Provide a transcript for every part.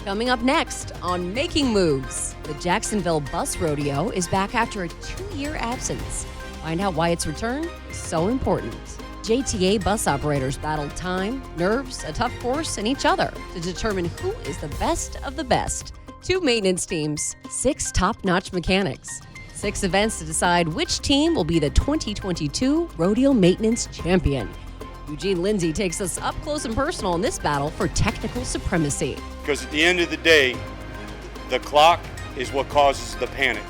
Coming up next on Making Moves, the Jacksonville Bus Rodeo is back after a 2-year absence. Find out why its return is so important. JTA bus operators battle time, nerves, a tough course, and each other to determine who is the best of the best. 2 maintenance teams, 6 top-notch mechanics, 6 events to decide which team will be the 2022 Rodeo Maintenance Champion. Eugene Lindsay takes us up close and personal in this battle for technical supremacy. Because at the end of the day, the clock is what causes the panic.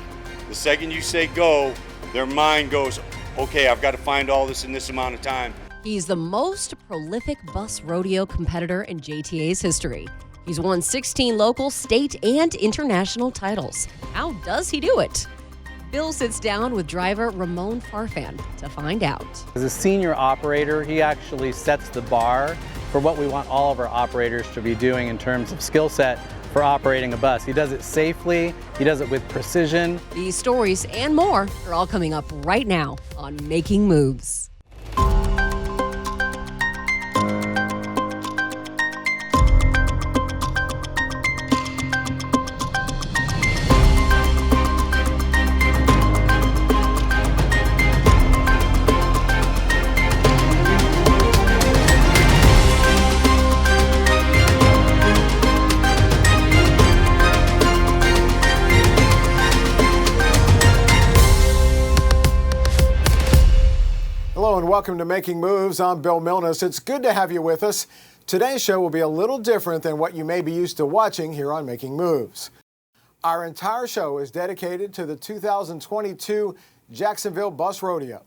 The second you say go, their mind goes, okay, I've got to find all this in this amount of time. He's the most prolific bus rodeo competitor in JTA's history. He's won 16 local, state, and international titles. How does he do it? Bill sits down with driver Ramon Farfan to find out. As a senior operator, he actually sets the bar for what we want all of our operators to be doing in terms of skill set for operating a bus. He does it safely, he does it with precision. These stories and more are all coming up right now on Making Moves. Hello and welcome to Making Moves. I'm Bill Milnes. It's good to have you with us. Today's show will be a little different than what you may be used to watching here on Making Moves. Our entire show is dedicated to the 2022 Jacksonville Bus Rodeo.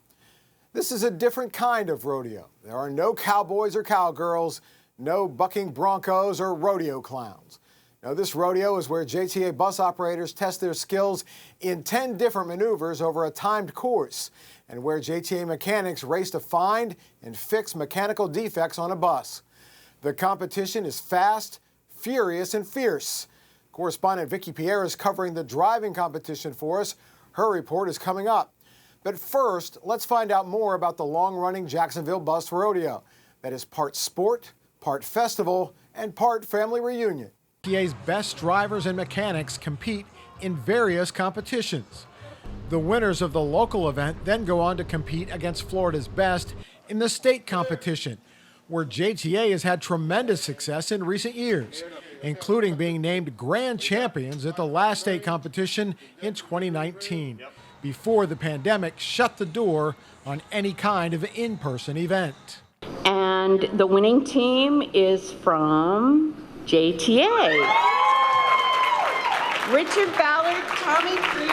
This is a different kind of rodeo. There are no cowboys or cowgirls, no bucking broncos or rodeo clowns. Now, this rodeo is where JTA bus operators test their skills in 10 different maneuvers over a timed course, and where JTA mechanics race to find and fix mechanical defects on a bus. The competition is fast, furious, and fierce. Correspondent Vicki Pierre is covering the driving competition for us. Her report is coming up. But first, let's find out more about the long-running Jacksonville Bus Rodeo that is part sport, part festival, and part family reunion. JTA's best drivers and mechanics compete in various competitions. The winners of the local event then go on to compete against Florida's best in the state competition, where JTA has had tremendous success in recent years, including being named grand champions at the last state competition in 2019, before the pandemic shut the door on any kind of in-person event. And the winning team is from JTA. Richard Ballard, Tommy Cruz,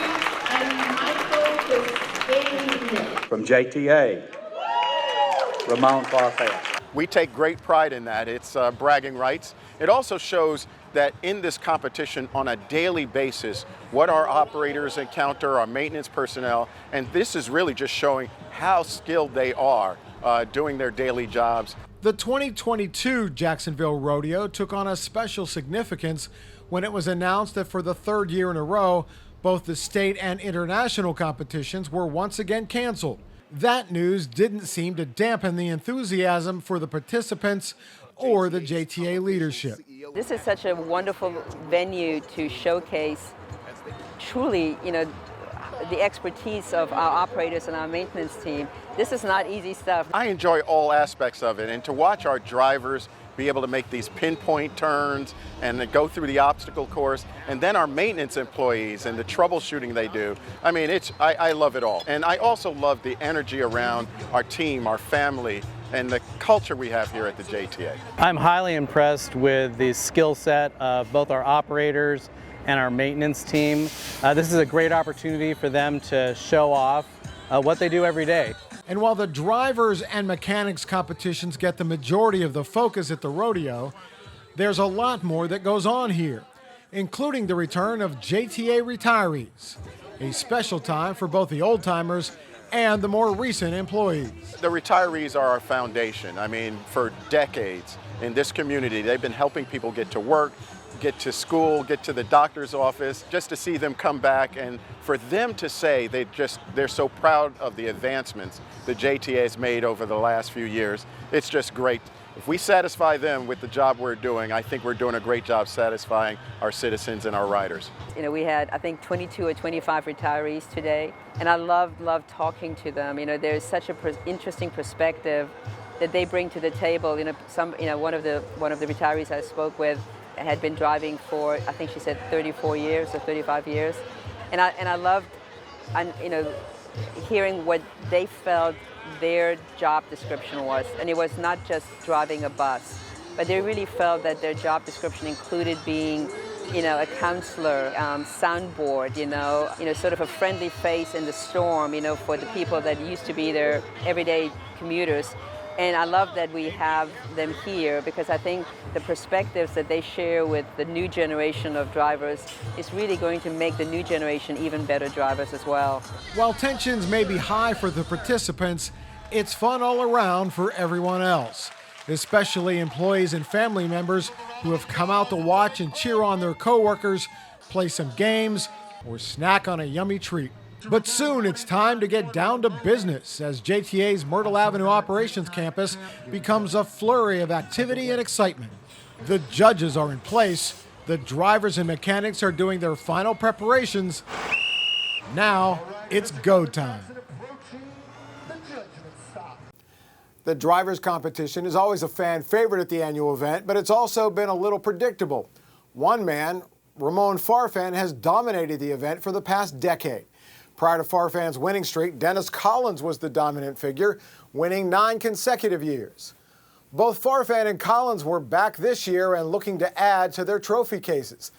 and Michael Biscayne. From JTA, Ramon Farfan. We take great pride in that. It's bragging rights. It also shows that in this competition on a daily basis, what our operators encounter, our maintenance personnel, and this is really just showing how skilled they are doing their daily jobs. The 2022 Jacksonville Rodeo took on a special significance when it was announced that for the 3rd year in a row, both the state and international competitions were once again canceled. That news didn't seem to dampen the enthusiasm for the participants or the JTA leadership. This is such a wonderful venue to showcase truly, the expertise of our operators and our maintenance team. This is not easy stuff. I enjoy all aspects of it, and to watch our drivers be able to make these pinpoint turns and then go through the obstacle course, and then our maintenance employees and the troubleshooting they do. I mean, I love it all. And I also love the energy around our team, our family, and the culture we have here at the JTA. I'm highly impressed with the skill set of both our operators and our maintenance team. This is a great opportunity for them to show off what they do every day. And while the drivers and mechanics competitions get the majority of the focus at the rodeo, there's a lot more that goes on here, including the return of JTA retirees, a special time for both the old-timers and the more recent employees. The retirees are our foundation. I mean, for decades in this community, they've been helping people get to work, get to school, get to the doctor's office, just to see them come back and for them to say they're so proud of the advancements the JTA has made over the last few years. It's just great If we satisfy them with the job we're doing, I think we're doing a great job satisfying our citizens and our riders. You know, we had, I think, 22 or 25 retirees today, and I love talking to them. You know, there's such an interesting perspective that they bring to the table. You know, one of the retirees I spoke with had been driving for, I think she said 34 years or 35 years, and I loved, you know, hearing what they felt their job description was. And it was not just driving a bus, but they really felt that their job description included being, you know, a counselor, soundboard, you know, sort of a friendly face in the storm, you know, for the people that used to be their everyday commuters. And I love that we have them here, because I think the perspectives that they share with the new generation of drivers is really going to make the new generation even better drivers as well. While tensions may be high for the participants, it's fun all around for everyone else, especially employees and family members who have come out to watch and cheer on their coworkers, play some games, or snack on a yummy treat. But soon it's time to get down to business as JTA's Myrtle Avenue Operations Campus becomes a flurry of activity and excitement. The judges are in place, the drivers and mechanics are doing their final preparations. Now it's go time. The drivers' competition is always a fan favorite at the annual event, but it's also been a little predictable. One man, Ramon Farfan, has dominated the event for the past decade. Prior to Farfan's winning streak, Dennis Collins was the dominant figure, winning 9 consecutive years. Both Farfan and Collins were back this year and looking to add to their trophy cases.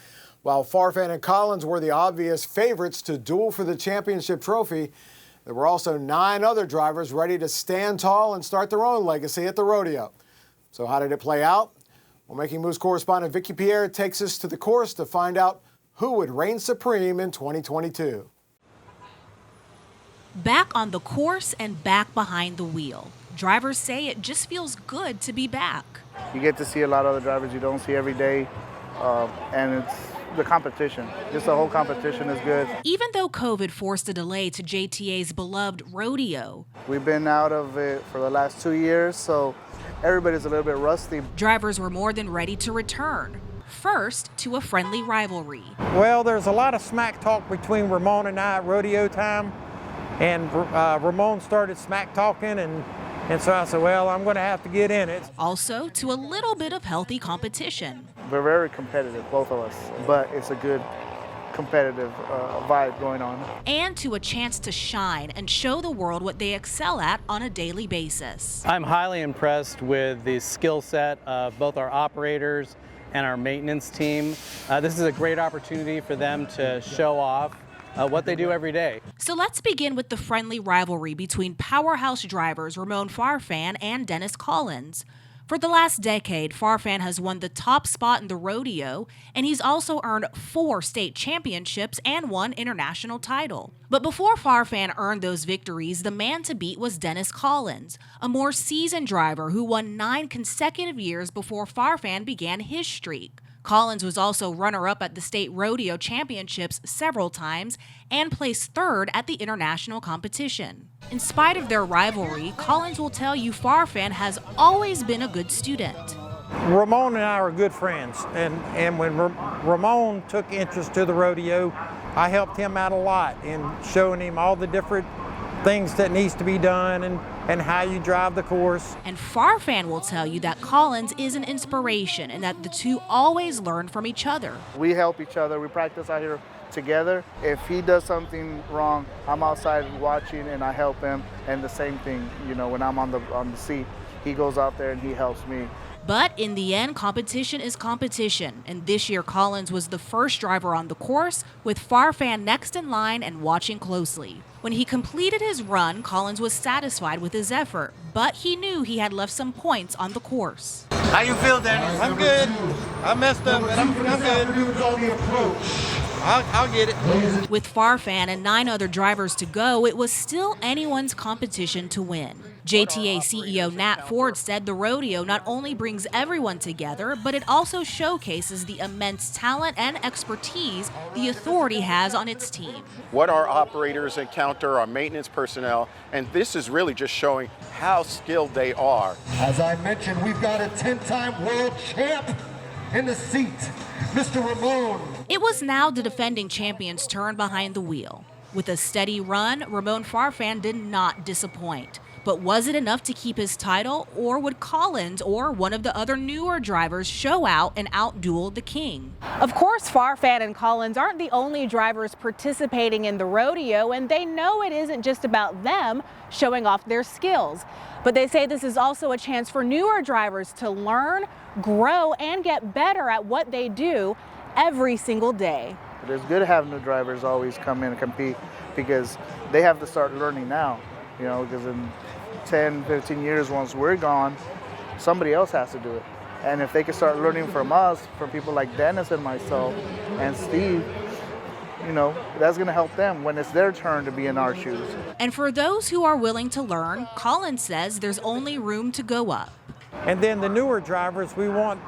While Farfan and Collins were the obvious favorites to duel for the championship trophy, there were also 9 other drivers ready to stand tall and start their own legacy at the rodeo. So how did it play out? Well, Making Moves correspondent Vicky Pierre takes us to the course to find out who would reign supreme in 2022. Back on the course and back behind the wheel. Drivers say it just feels good to be back. You get to see a lot of other drivers you don't see every day, and it's the competition. Just the whole competition is good. Even though COVID forced a delay to JTA's beloved rodeo. We've been out of it for the last 2 years, so everybody's a little bit rusty. Drivers were more than ready to return. First, to a friendly rivalry. Well, there's a lot of smack talk between Ramon and I at rodeo time. And Ramon started smack talking, and so I said, well, I'm going to have to get in it. Also, to a little bit of healthy competition. We're very competitive, both of us, but it's a good competitive vibe going on. And to a chance to shine and show the world what they excel at on a daily basis. I'm highly impressed with the skill set of both our operators and our maintenance team. This is a great opportunity for them to show off what they do every day. So let's begin with the friendly rivalry between powerhouse drivers Ramon Farfan and Dennis Collins. For the last decade, Farfan has won the top spot in the rodeo, and he's also earned 4 state championships and 1 international title. But before Farfan earned those victories, the man to beat was Dennis Collins, a more seasoned driver who won 9 consecutive years before Farfan began his streak. Collins was also runner-up at the state rodeo championships several times and placed 3rd at the international competition. In spite of their rivalry, Collins will tell you Farfan has always been a good student. Ramon and I are good friends, and when Ramon took interest to the rodeo, I helped him out a lot in showing him all the different things that needs to be done and how you drive the course. And Farfan will tell you that Collins is an inspiration and that the two always learn from each other. We help each other. We practice out here together. If he does something wrong, I'm outside watching and I help him. And the same thing, you know, when I'm on the seat, he goes out there and he helps me. But in the end, competition is competition, and this year Collins was the first driver on the course, with Farfan next in line and watching closely. When he completed his run, Collins was satisfied with his effort, but he knew he had left some points on the course. How you feel, Dennis? I'm good. I messed up, but I'm good. I'll get it. With Farfan and 9 other drivers to go, it was still anyone's competition to win. JTA CEO Nat Ford said the rodeo not only brings everyone together, but it also showcases the immense talent and expertise the authority has on its team. What our operators encounter, our maintenance personnel, and this is really just showing how skilled they are. As I mentioned, we've got a 10-time world champ in the seat, Mr. Ramon. It was now the defending champion's turn behind the wheel. With a steady run, Ramon Farfan did not disappoint. But was it enough to keep his title, or would Collins or one of the other newer drivers show out and outduel the king? Of course, Farfan and Collins aren't the only drivers participating in the rodeo, and they know it isn't just about them showing off their skills. But they say this is also a chance for newer drivers to learn, grow, and get better at what they do every single day. It's good to have new drivers always come in and compete, because they have to start learning now, you know, because in 10, 15 years, once we're gone, somebody else has to do it. And if they can start learning from us, from people like Dennis and myself and Steve, you know, that's going to help them when it's their turn to be in our shoes. And for those who are willing to learn, Collins says there's only room to go up. And then the newer drivers, we want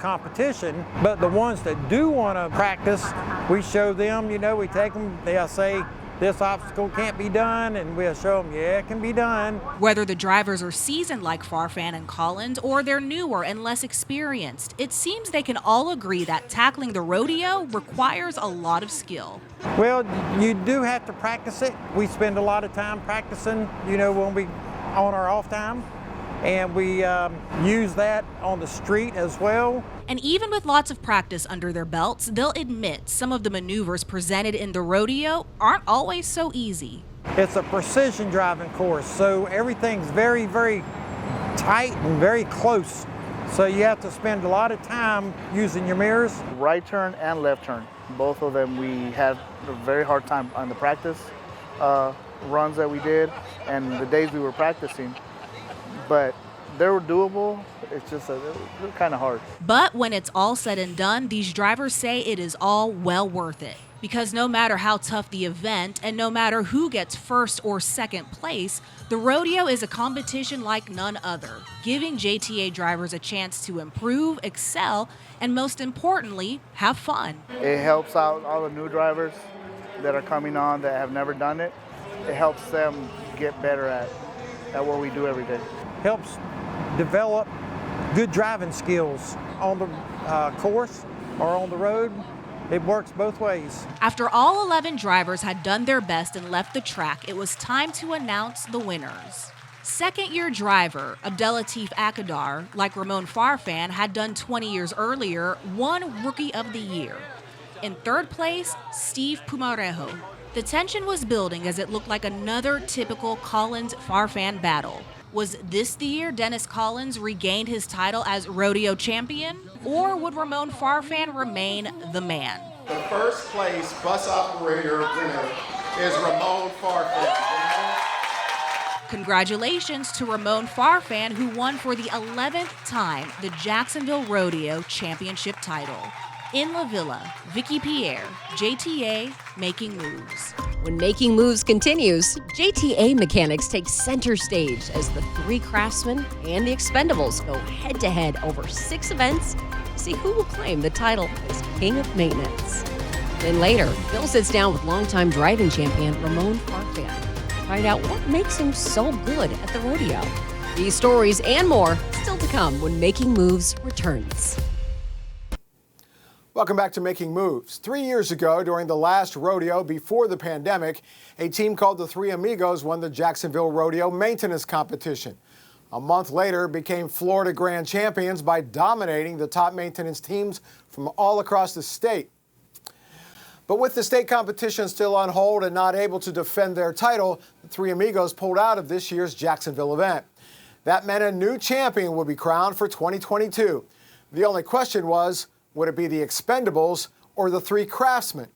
competition, but the ones that do want to practice, we show them, you know, we take them, they'll say, this obstacle can't be done, and we'll show them, yeah, it can be done. Whether the drivers are seasoned like Farfan and Collins, or they're newer and less experienced, it seems they can all agree that tackling the rodeo requires a lot of skill. Well, you do have to practice it. We spend a lot of time practicing, you know, when we on our off time. And we use that on the street as well. And even with lots of practice under their belts, they'll admit some of the maneuvers presented in the rodeo aren't always so easy. It's a precision driving course, so everything's very, very tight and very close. So you have to spend a lot of time using your mirrors. Right turn and left turn, both of them we had a very hard time on the practice runs that we did and the days we were practicing. But they were doable. It's just they're kind of hard. But when it's all said and done, these drivers say it is all well worth it. Because no matter how tough the event and no matter who gets first or second place, the rodeo is a competition like none other, giving JTA drivers a chance to improve, excel, and most importantly, have fun. It helps out all the new drivers that are coming on that have never done it. It helps them get better at what we do every day. Helps develop good driving skills on the course or on the road. It works both ways. After all 11 drivers had done their best and left the track, it was time to announce the winners. Second-year driver Abdelatif Akadar, like Ramon Farfan had done 20 years earlier, won Rookie of the Year. In third place, Steve Pumarejo. The tension was building as it looked like another typical Collins-Farfan battle. Was this the year Dennis Collins regained his title as rodeo champion? Or would Ramon Farfan remain the man? The first place bus operator winner is Ramon Farfan. Congratulations to Ramon Farfan, who won for the 11th time the Jacksonville Rodeo Championship title. In La Villa, Vicky Pierre, JTA, Making Moves. When Making Moves continues, JTA mechanics take center stage as the 3 Craftsmen and the Expendables go head-to-head over 6 events to see who will claim the title as King of Maintenance. Then later, Bill sits down with longtime driving champion Ramon Farfan to find out what makes him so good at the rodeo. These stories and more still to come when Making Moves returns. Welcome back to Making Moves. 3 years ago, during the last rodeo before the pandemic, a team called the Three Amigos won the Jacksonville Rodeo Maintenance Competition. A month later, became Florida Grand Champions by dominating the top maintenance teams from all across the state. But with the state competition still on hold and not able to defend their title, the Three Amigos pulled out of this year's Jacksonville event. That meant a new champion would be crowned for 2022. The only question was, would it be the Expendables or the 3 Craftsmen?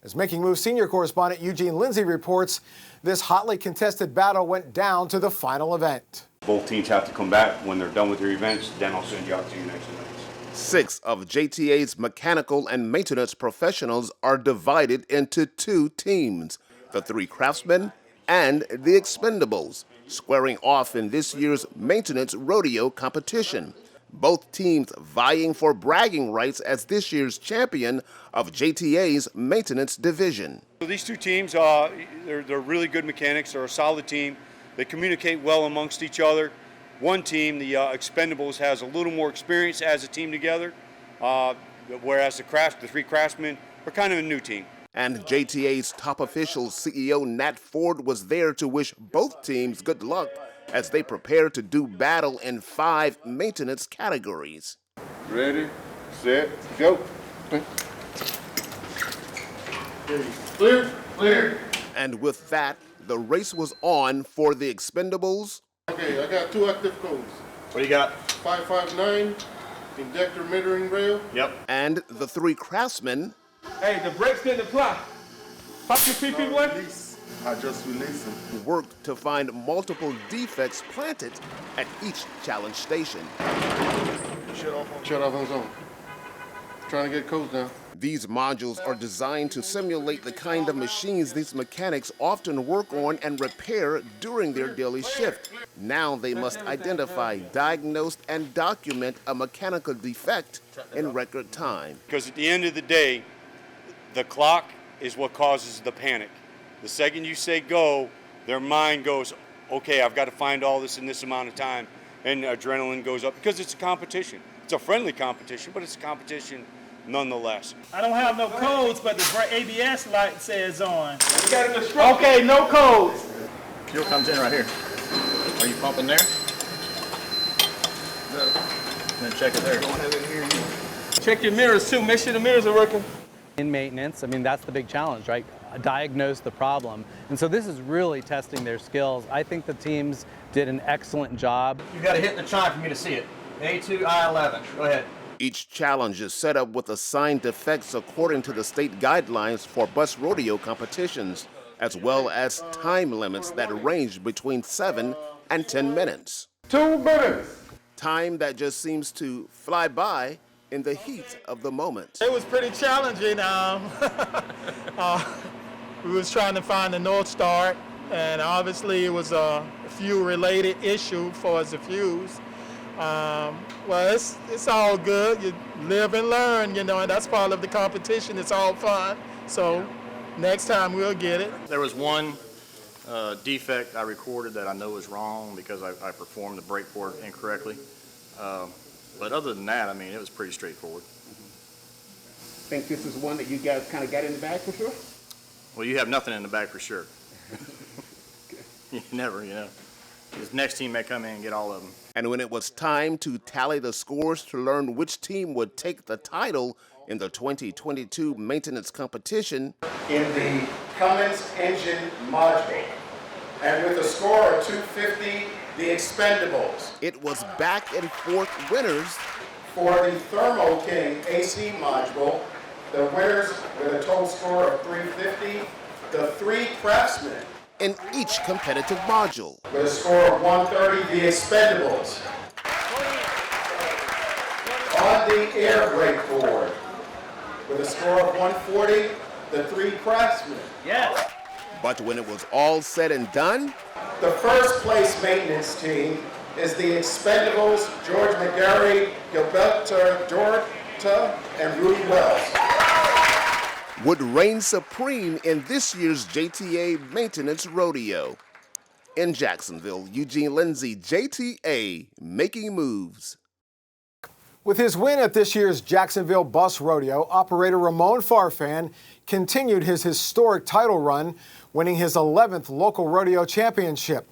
As Making Moves senior correspondent Eugene Lindsay reports, this hotly contested battle went down to the final event. Both teams have to come back when they're done with their events, then I'll send you out to your next events. 6 of JTA's mechanical and maintenance professionals are divided into 2 teams, the 3 craftsmen and the expendables, squaring off in this year's maintenance rodeo competition. Both teams vying for bragging rights as this year's champion of JTA's maintenance division. So these 2 teams, they're really good mechanics. They're a solid team. They communicate well amongst each other. One team, the expendables, has a little more experience as a team together, whereas the 3 craftsmen are kind of a new team. And JTA's top official, CEO Nat Ford, was there to wish both teams good luck as they prepare to do battle in 5 maintenance categories. Ready, set, go. Clear, clear. And with that, the race was on for the expendables. Okay, I got 2 active codes. What do you got? 559, injector metering rail. Yep. And the 3 craftsmen. Hey, the brakes didn't apply. Pop your PP1. I just released them. Worked to find multiple defects planted at each challenge station. Shut off on zone. Trying to get codes down. These modules are designed to simulate the kind of machines these mechanics often work on and repair during their daily shift. Now they must identify, diagnose, and document a mechanical defect in record time. Because at the end of the day, the clock is what causes the panic. The second you say go, their mind goes, okay, I've got to find all this in this amount of time, and adrenaline goes up because it's a competition. It's a friendly competition, but it's a competition nonetheless. I don't have no codes, but the ABS light says on. You got an instruction. Okay, no codes. Fuel comes in right here. Are you pumping there? No. Then check it there. Check your mirrors too. Make sure the mirrors are working. In maintenance, I mean, that's the big challenge, right? Diagnose the problem. And so this is really testing their skills. I think the teams did an excellent job. You got to hit the chime for me to see it. A2, I11. Go ahead. Each challenge is set up with assigned defects according to the state guidelines for bus rodeo competitions, as well as time limits that range between 7 and 10 minutes. 2 minutes. Time that just seems to fly by in the heat of the moment. It was pretty challenging. We was trying to find the North Star, and obviously it was a fuel-related issue for us to fuse. Well, it's all good. You live and learn, you know, and that's part of the competition. It's all fun. So next time we'll get it. There was one defect I recorded that I know is wrong because I performed the brake port incorrectly. But other than that, I mean, it was pretty straightforward. Think this is one that you guys kind of got in the bag for sure? Well, you have nothing in the bag for sure. You never, you know. This next team may come in and get all of them. And when it was time to tally the scores to learn which team would take the title in the 2022 maintenance competition, in the Cummins engine module, and with a score of 250, the expendables. It was back and forth winners. For the Thermo King AC module, the winners with a total score of 350, the 3 craftsmen. In each competitive module. With a score of 130, the expendables. On the air brake board, with a score of 140, the 3 craftsmen. Yes. But when it was all said and done, the first place maintenance team is the expendables, George McGarry, Gilberto Dorta, and Rudy Wells. Would reign supreme in this year's JTA Maintenance Rodeo. In Jacksonville, Eugene Lindsay, JTA, making moves. With his win at this year's Jacksonville Bus Rodeo, operator Ramon Farfan continued his historic title run, winning his 11th local rodeo championship.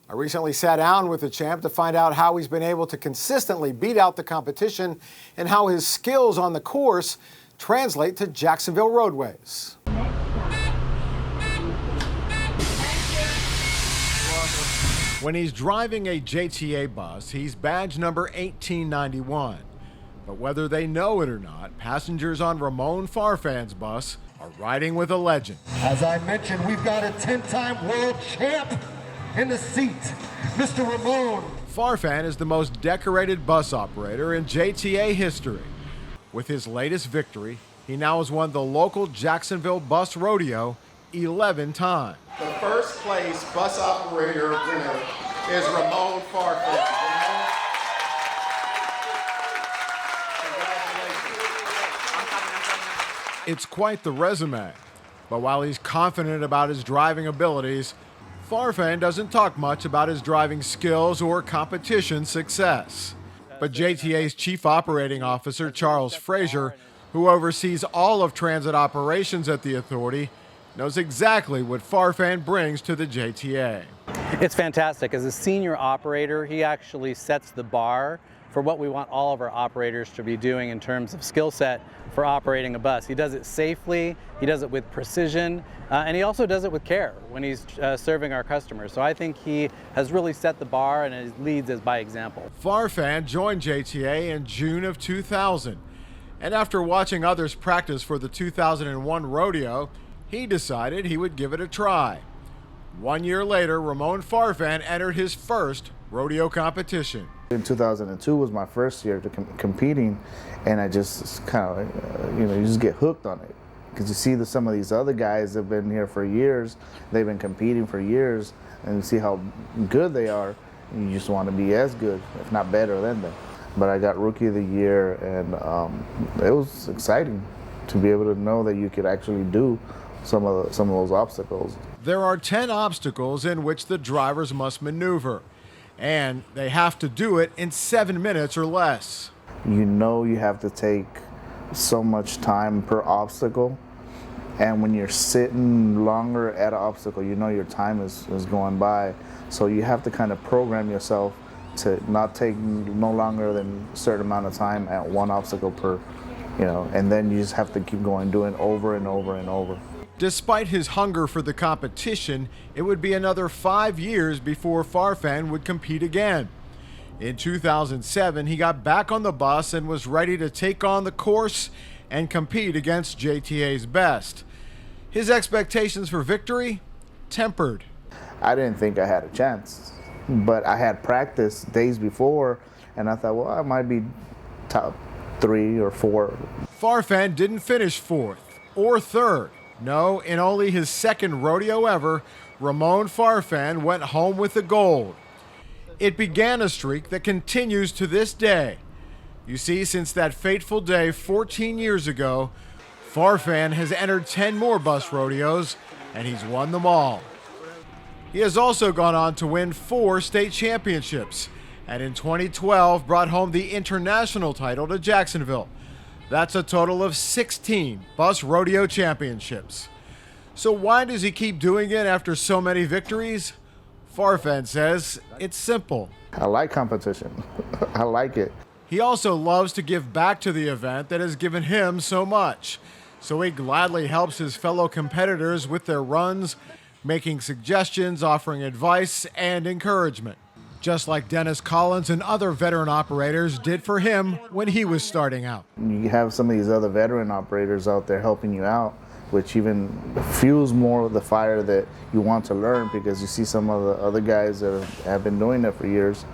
I recently sat down with the champ to find out how he's been able to consistently beat out the competition and how his skills on the course translate to Jacksonville roadways. When he's driving a JTA bus, he's badge number 1891. But whether they know it or not, passengers on Ramon Farfan's bus are riding with a legend. As I mentioned, we've got a 10-time world champ in the seat, Mr. Ramon. Farfan is the most decorated bus operator in JTA history. With his latest victory, he now has won the local Jacksonville Bus Rodeo 11 times. The first place bus operator winner is Ramon Farfan. It's quite the resume, but while he's confident about his driving abilities, Farfan doesn't talk much about his driving skills or competition success. But JTA's Chief Operating Officer, Charles Frazier, who oversees all of transit operations at the authority, knows exactly what Farfan brings to the JTA. It's fantastic. As a senior operator, he actually sets the bar for what we want all of our operators to be doing in terms of skill set for operating a bus. He does it safely, he does it with precision, and he also does it with care when he's serving our customers. So I think he has really set the bar and he leads us by example. Farfan joined JTA in June of 2000, and after watching others practice for the 2001 rodeo, he decided he would give it a try. 1 year later, Ramon Farfan entered his first rodeo competition. In 2002 was my first year to competing, and I just kind of, you just get hooked on it. Because you see some of these other guys that have been here for years, they've been competing for years, and you see how good they are, and you just want to be as good, if not better than them. But I got Rookie of the Year, and it was exciting to be able to know that you could actually do some of those obstacles. There are 10 obstacles in which the drivers must maneuver, and they have to do it in 7 minutes or less. You have to take so much time per obstacle, and when you're sitting longer at an obstacle, your time is going by. So you have to kind of program yourself to not take no longer than a certain amount of time at one obstacle per, and then you just have to keep going, doing over and over and over. Despite his hunger for the competition, it would be another 5 years before Farfan would compete again. In 2007, he got back on the bus and was ready to take on the course and compete against JTA's best. His expectations for victory? Tempered. I didn't think I had a chance, but I had practice days before, and I thought, well, I might be top 3 or 4. Farfan didn't finish 4th or 3rd. No, in only his 2nd rodeo ever, Ramon Farfan went home with the gold. It began a streak that continues to this day. You see, since that fateful day 14 years ago, Farfan has entered 10 more bus rodeos, and he's won them all. He has also gone on to win 4 state championships, and in 2012 brought home the international title to Jacksonville. That's a total of 16 bus rodeo championships. So why does he keep doing it after so many victories? Farfan says it's simple. I like competition. I like it. He also loves to give back to the event that has given him so much. So he gladly helps his fellow competitors with their runs, making suggestions, offering advice, and encouragement. Just like Dennis Collins and other veteran operators did for him when he was starting out. You have some of these other veteran operators out there helping you out, which even fuels more of the fire that you want to learn, because you see some of the other guys that have been doing it for years,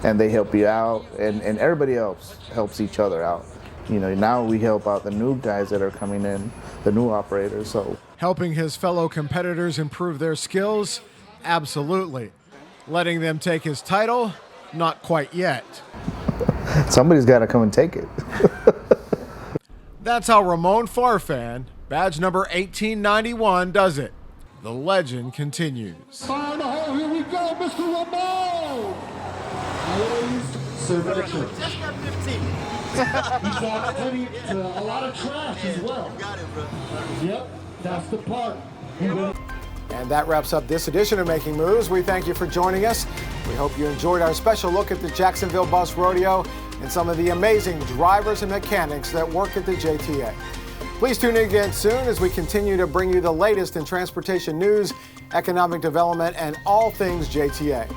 and they help you out, and everybody else helps each other out. Now we help out the new guys that are coming in, the new operators. So helping his fellow competitors improve their skills? Absolutely. Letting them take his title? Not quite yet. Somebody's got to come and take it. That's how Ramon Farfan, badge number 1891, does it. The legend continues. Fire in the hole, here we go, Mr. Ramon! Selection. Just got 15. He's got a lot of trash as well. Got it, bro. Yep, that's the part. And that wraps up this edition of Making Moves. We thank you for joining us. We hope you enjoyed our special look at the Jacksonville Bus Rodeo and some of the amazing drivers and mechanics that work at the JTA. Please tune in again soon as we continue to bring you the latest in transportation news, economic development, and all things JTA.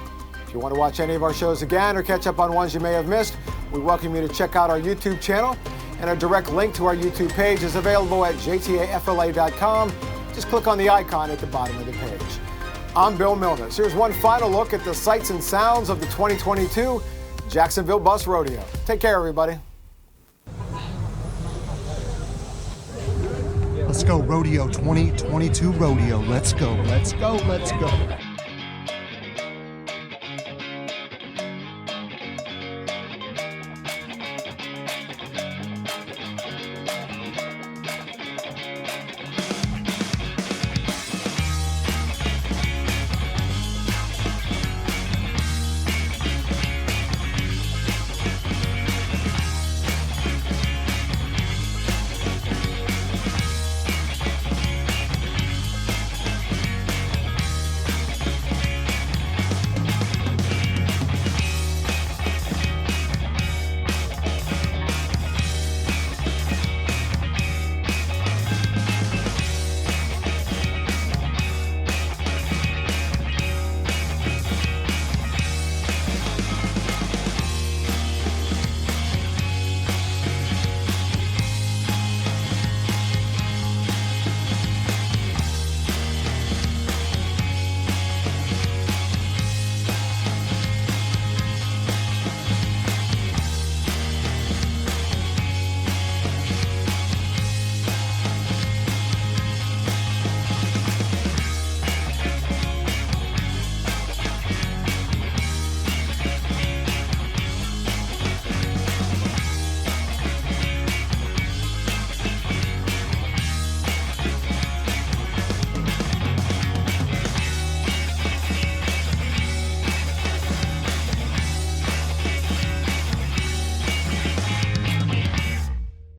If you want to watch any of our shows again or catch up on ones you may have missed, we welcome you to check out our YouTube channel. And a direct link to our YouTube page is available at jtafla.com. Just click on the icon at the bottom of the page. I'm Bill Milnes. Here's one final look at the sights and sounds of the 2022 Jacksonville Bus Rodeo. Take care, everybody. Let's go, Rodeo 2022 Rodeo. Let's go, let's go, let's go.